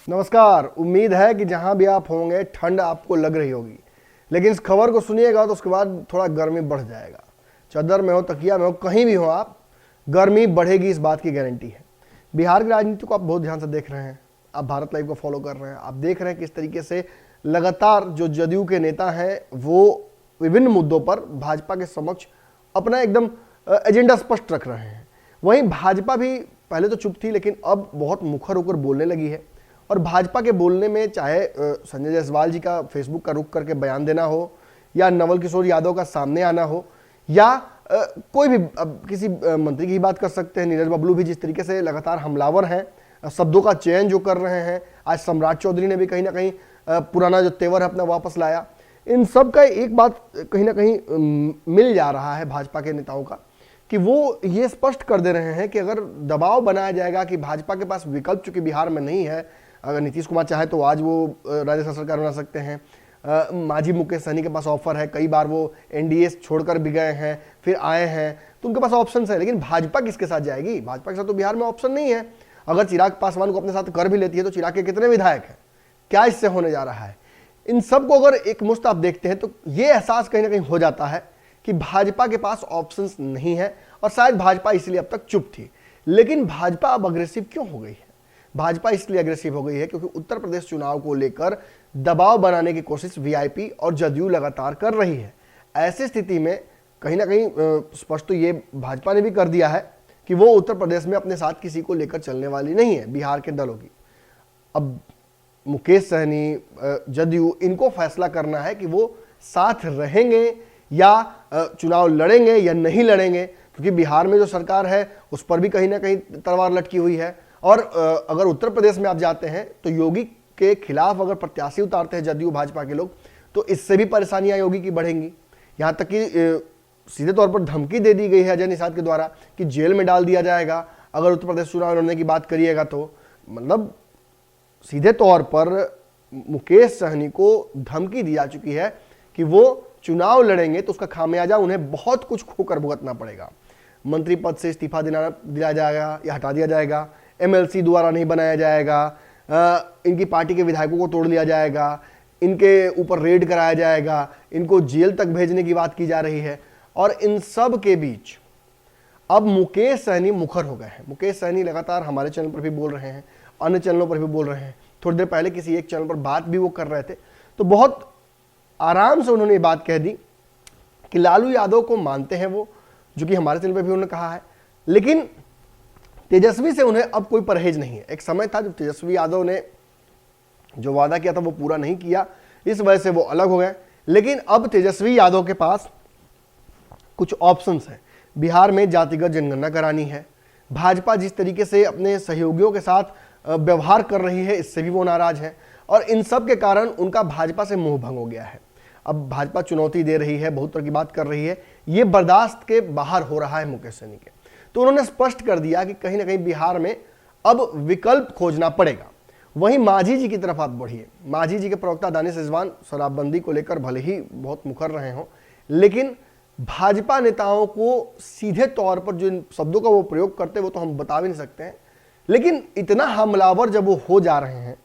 नमस्कार। उम्मीद है कि जहां भी आप होंगे ठंड आपको लग रही होगी, लेकिन इस खबर को सुनिएगा तो उसके बाद थोड़ा गर्मी बढ़ जाएगा। चादर में हो, तकिया में हो, कहीं भी हो आप, गर्मी बढ़ेगी, इस बात की गारंटी है। बिहार की राजनीति को आप बहुत ध्यान से देख रहे हैं, आप भारत लाइव को फॉलो कर रहे हैं, आप देख रहे हैं किस तरीके से लगातार जो जदयू के नेता हैं वो विभिन्न मुद्दों पर भाजपा के समक्ष अपना एकदम एजेंडा स्पष्ट रख रहे हैं। वहीं भाजपा भी पहले तो चुप थी, लेकिन अब बहुत मुखर होकर बोलने लगी है। और भाजपा के बोलने में चाहे संजय जायसवाल जी का फेसबुक का रुख करके बयान देना हो, या नवल किशोर यादव का सामने आना हो, या कोई भी किसी मंत्री की बात कर सकते हैं, नीरज बबलू भी जिस तरीके से लगातार हमलावर हैं, शब्दों का चयन जो कर रहे हैं, आज सम्राट चौधरी ने भी कहीं ना कहीं पुराना जो तेवर है अपना वापस लाया। इन सब का एक बात कहीं ना कहीं मिल जा रहा है भाजपा के नेताओं का, कि वो ये स्पष्ट कर दे रहे हैं कि अगर दबाव बनाया जाएगा कि भाजपा के पास विकल्प चूंकि बिहार में नहीं है, अगर नीतीश कुमार चाहे तो आज वो राज्य सरकार बना सकते हैं, मांझी मुकेश सहनी के पास ऑफर है, कई बार वो एनडीए छोड़कर भी गए हैं, फिर आए हैं, तो उनके पास ऑप्शन है। लेकिन भाजपा किसके साथ जाएगी? भाजपा के साथ तो बिहार में ऑप्शन नहीं है। अगर चिराग पासवान को अपने साथ कर भी लेती है तो चिराग के कितने विधायक हैं? क्या इससे होने जा रहा है? इन सब को अगर एक मुश्त आप देखते हैं तो ये एहसास कहीं ना कहीं हो जाता है कि भाजपा के पास ऑप्शंस नहीं है, और शायद भाजपा इसलिए अब तक चुप थी। लेकिन भाजपा अब अग्रेसिव क्यों हो गई है? भाजपा इसलिए अग्रेसिव हो गई है क्योंकि उत्तर प्रदेश चुनाव को लेकर दबाव बनाने की कोशिश वीआईपी और जदयू लगातार कर रही है। ऐसी स्थिति में कहीं ना कहीं स्पष्ट तो ये भाजपा ने भी कर दिया है कि वो उत्तर प्रदेश में अपने साथ किसी को लेकर चलने वाली नहीं है बिहार के दलों की। अब मुकेश सहनी, जदयू, इनको फैसला करना है कि वो साथ रहेंगे या चुनाव लड़ेंगे या नहीं लड़ेंगे, क्योंकि बिहार में जो सरकार है उस पर भी कहीं ना कहीं तलवार लटकी हुई है। और अगर उत्तर प्रदेश में आप जाते हैं तो योगी के खिलाफ अगर प्रत्याशी उतारते हैं जदयू भाजपा के लोग, तो इससे भी परेशानियां योगी की बढ़ेंगी। यहां तक कि सीधे तौर पर धमकी दे दी गई है अजय निषाद के द्वारा कि जेल में डाल दिया जाएगा अगर उत्तर प्रदेश चुनाव लड़ने की बात करिएगा तो। मतलब सीधे तौर पर मुकेश सहनी को धमकी दी जा चुकी है कि वो चुनाव लड़ेंगे तो उसका खामियाजा उन्हें बहुत कुछ खोकर भुगतना पड़ेगा। मंत्री पद से इस्तीफा दिया जाएगा या हटा दिया जाएगा, एमएलसी द्वारा नहीं बनाया जाएगा, इनकी पार्टी के विधायकों को तोड़ लिया जाएगा, इनके ऊपर रेड कराया जाएगा, इनको जेल तक भेजने की बात की जा रही है। और इन सब के बीच अब मुकेश सहनी मुखर हो गए हैं। मुकेश सहनी लगातार हमारे चैनल पर भी बोल रहे हैं, अन्य चैनलों पर भी बोल रहे हैं। थोड़ी देर पहले किसी एक चैनल पर बात भी वो कर रहे थे, तो बहुत आराम से उन्होंने ये बात कह दी कि लालू यादव को मानते हैं वो, जो कि हमारे चैनल पर भी उन्होंने कहा है, लेकिन तेजस्वी से उन्हें अब कोई परहेज नहीं है। एक समय था जब तेजस्वी यादव ने जो वादा किया था वो पूरा नहीं किया, इस वजह से वो अलग हो गए। लेकिन अब तेजस्वी यादव के पास कुछ ऑप्शंस हैं। बिहार में जातिगत जनगणना करानी है, भाजपा जिस तरीके से अपने सहयोगियों के साथ व्यवहार कर रही है इससे भी वो नाराज है, और इन सब के कारण उनका भाजपा से मोह भंग हो गया है। अब भाजपा चुनौती दे रही है, बहुत तरह की बात कर रही है, ये बर्दाश्त के बाहर हो रहा है मुकेश सहनी के। तो उन्होंने स्पष्ट कर दिया कि कहीं ना कहीं बिहार में अब विकल्प खोजना पड़ेगा। वहीं मांझी जी की तरफ आप बढ़िए। मांझी जी के प्रवक्ता दानिश रिजवान शराबबंदी को लेकर भले ही बहुत मुखर रहे हों, लेकिन भाजपा नेताओं को सीधे तौर पर जो इन शब्दों का वो प्रयोग करते हैं वो तो हम बता भी नहीं सकते हैं, लेकिन इतना हमलावर जब वो हो जा रहे हैं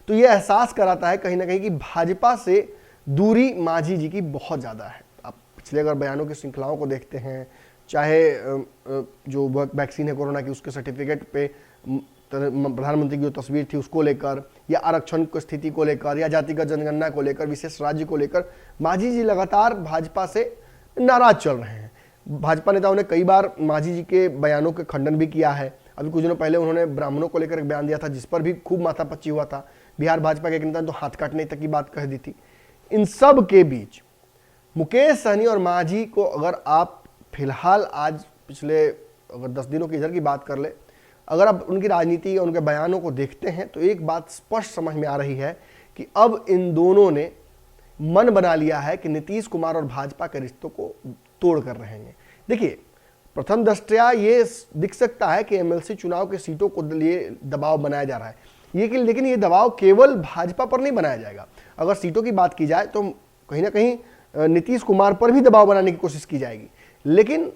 तो ये एहसास कराता है कहीं ना कहीं कि भाजपा से दूरी मांझी जी की बहुत ज़्यादा है। आप पिछले अगर बयानों की श्रृंखलाओं को देखते हैं, चाहे जो वैक्सीन है कोरोना की उसके सर्टिफिकेट पे प्रधानमंत्री की जो तस्वीर थी उसको लेकर, या आरक्षण की स्थिति को लेकर, या जातिगत जनगणना को लेकर, विशेष राज्य को लेकर, मांझी जी लगातार भाजपा से नाराज चल रहे हैं। भाजपा नेताओं ने कई बार मांझी जी के बयानों के खंडन भी किया है। अभी कुछ दिनों पहले उन्होंने ब्राह्मणों को लेकर एक बयान दिया था जिस पर भी खूब माथापच्ची हुआ था। बिहार भाजपा के एक नेता ने तो हाथ काटने तक की बात कह दी थी। इन सब के बीच मुकेश सहनी और मांझी को अगर आप फिलहाल आज पिछले अगर 10 दिनों की इधर की बात कर ले, अगर आप उनकी राजनीति और उनके बयानों को देखते हैं तो एक बात स्पष्ट समझ में आ रही है कि अब इन दोनों ने मन बना लिया है कि नीतीश कुमार और भाजपा के रिश्तों को तोड़ कर रहेंगे। देखिए, प्रथम दृष्टया ये दिख सकता है कि एमएलसी चुनाव के सीटों को लिए दबाव बनाया जा रहा है, लेकिन ये दबाव केवल भाजपा पर नहीं बनाया जाएगा। अगर सीटों की बात की जाए तो कहीं ना कहीं नीतीश कुमार पर भी दबाव बनाने की कोशिश की जाएगी। लेकिन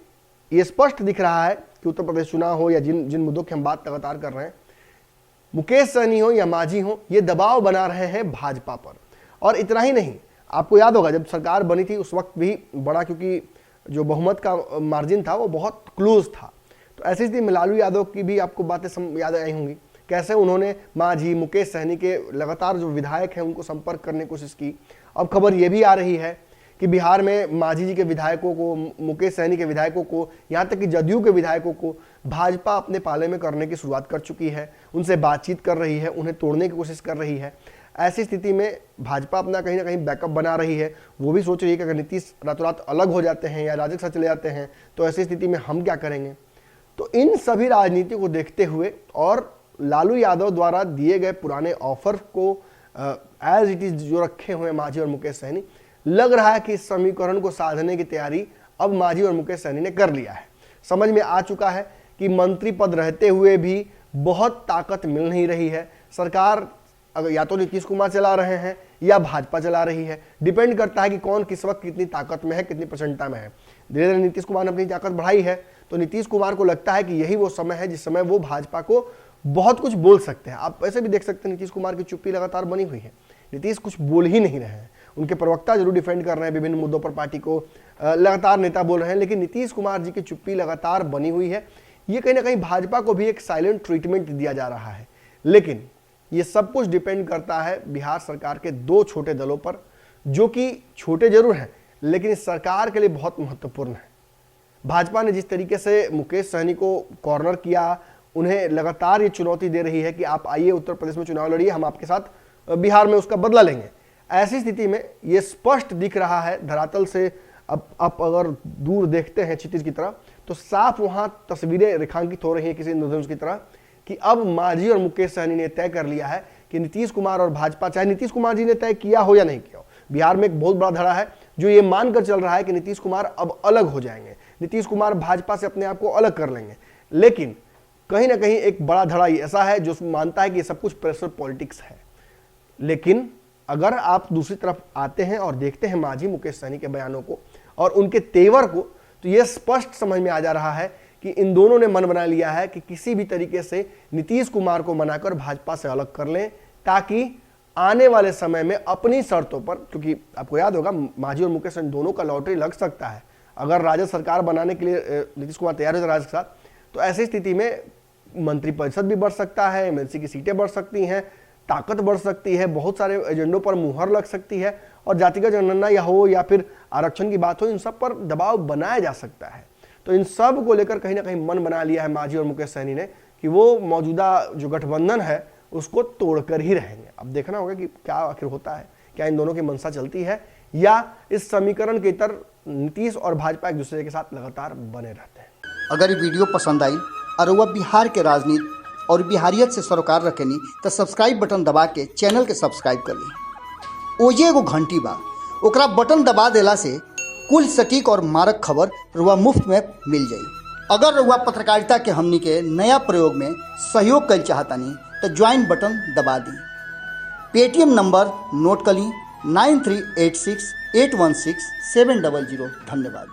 ये स्पष्ट दिख रहा है कि उत्तर प्रदेश चुनाव हो या जिन जिन मुद्दों की हम बात लगातार कर रहे हैं, मुकेश सहनी हो या मांझी हो, ये दबाव बना रहे हैं भाजपा पर। और इतना ही नहीं, आपको याद होगा जब सरकार बनी थी उस वक्त भी बड़ा, क्योंकि जो बहुमत का मार्जिन था वो बहुत क्लोज था, तो ऐसी स्थिति में लालू यादव की भी आपको बातें याद आई होंगी, कैसे उन्होंने मांझी, मुकेश सहनी के लगातार जो विधायक हैं उनको संपर्क करने की कोशिश की। अब खबर ये भी आ रही है कि बिहार में मांझी जी के विधायकों को, मुकेश सहनी के विधायकों को, यहाँ तक कि जदयू के विधायकों को भाजपा अपने पाले में करने की शुरुआत कर चुकी है, उनसे बातचीत कर रही है, उन्हें तोड़ने की कोशिश कर रही है। ऐसी स्थिति में भाजपा अपना कहीं ना कहीं बैकअप बना रही है। वो भी सोच रही है कि अगर नीतीश रातों रात अलग हो जाते हैं या राजग साथ चले जाते हैं तो ऐसी स्थिति में हम क्या करेंगे। तो इन सभी राजनीति को देखते हुए और लालू यादव द्वारा दिए गए पुराने ऑफर को एज इट इज जो रखे हुए मांझी और मुकेश सहनी, लग रहा है कि इस समीकरण को साधने की तैयारी अब मांझी और मुकेश सहनी ने कर लिया है। समझ में आ चुका है कि मंत्री पद रहते हुए भी बहुत ताकत मिल नहीं रही है। सरकार अगर या तो नीतीश कुमार चला रहे हैं या भाजपा चला रही है, डिपेंड करता है कि कौन किस वक्त कितनी ताकत में है, कितनी प्रचंडता में है। धीरे धीरे नीतीश कुमार ने अपनी ताकत बढ़ाई है, तो नीतीश कुमार को लगता है कि यही वो समय है जिस समय वो भाजपा को बहुत कुछ बोल सकते हैं। आप ऐसे भी देख सकते हैं नीतीश कुमार की चुप्पी लगातार बनी हुई है, नीतीश कुछ बोल ही नहीं रहे हैं। उनके प्रवक्ता जरूर डिफेंड कर रहे हैं विभिन्न मुद्दों पर, पार्टी को लगातार नेता बोल रहे हैं, लेकिन नीतीश कुमार जी की चुप्पी लगातार बनी हुई है। ये कहीं ना कहीं भाजपा को भी एक साइलेंट ट्रीटमेंट दिया जा रहा है। लेकिन ये सब कुछ डिपेंड करता है बिहार सरकार के दो छोटे दलों पर, जो कि छोटे जरूर हैं लेकिन इस सरकार के लिए बहुत महत्वपूर्ण है। भाजपा ने जिस तरीके से मुकेश सहनी को कॉर्नर किया, उन्हें लगातार ये चुनौती दे रही है कि आप आइए उत्तर प्रदेश में चुनाव लड़िए, हम आपके साथ बिहार में उसका बदला लेंगे। ऐसी स्थिति में ये स्पष्ट दिख रहा है धरातल से, अब आप अगर दूर देखते हैं क्षितिज की तरह तो साफ वहां तस्वीरें रेखांकित हो रही हैं किसी इंद्रधनुष की तरह, कि अब मांझी और मुकेश सहनी ने तय कर लिया है कि नीतीश कुमार और भाजपा, चाहे नीतीश कुमार जी ने तय किया हो या नहीं किया हो, बिहार में एक बहुत बड़ा धड़ा है जो ये मानकर चल रहा है कि नीतीश कुमार अब अलग हो जाएंगे, नीतीश कुमार भाजपा से अपने आप को अलग कर लेंगे। लेकिन कहीं ना कहीं एक बड़ा धड़ा ऐसा है जो मानता है कि ये सब कुछ प्रेशर पॉलिटिक्स है। लेकिन अगर आप दूसरी तरफ आते हैं और देखते हैं मांझी मुकेश सहनी के बयानों को और उनके तेवर को, तो यह स्पष्ट समझ में आ जा रहा है कि इन दोनों ने मन बना लिया है कि किसी भी तरीके से नीतीश कुमार को मनाकर भाजपा से अलग कर लें, ताकि आने वाले समय में अपनी शर्तों पर, क्योंकि आपको याद होगा मांझी और मुकेश सहनी दोनों का लॉटरी लग सकता है। अगर राजद सरकार बनाने के लिए नीतीश कुमार तैयार हो राजद के साथ, तो ऐसी स्थिति में मंत्रिपरिषद भी बढ़ सकता है, एमएलसी की सीटें बढ़ सकती हैं, ताकत बढ़ सकती है, बहुत सारे एजेंडों पर मुहर लग सकती है और जातिगत जनगणना या हो या फिर आरक्षण की बात हो, इन सब पर दबाव बनाया जा सकता है। तो इन सब को लेकर कहीं ना कहीं मन बना लिया है मांझी और मुकेश सहनी ने कि वो मौजूदा जो गठबंधन है उसको तोड़कर ही रहेंगे। अब देखना होगा कि क्या आखिर होता है, क्या इन दोनों की मंशा चलती है या इस समीकरण के इतर नीतीश और भाजपा एक दूसरे के साथ लगातार बने रहते हैं। अगर ये वीडियो पसंद आई और वह बिहार के राजनीति और बिहारियत से सरोकार रखेनी तो सब्सक्राइब बटन दबा के चैनल के सब्सक्राइब कर ली। ओजे एगो घंटी बा, ओकरा बटन दबा देला से कुल सटीक और मारक खबर रुआ मुफ्त में मिल जाई। अगर रुआ पत्रकारिता के हमनी के नया प्रयोग में सहयोग कर चाहतानी तो ज्वाइन बटन दबा दी। पेटीएम नंबर नोट कर ली 9386816700। धन्यवाद।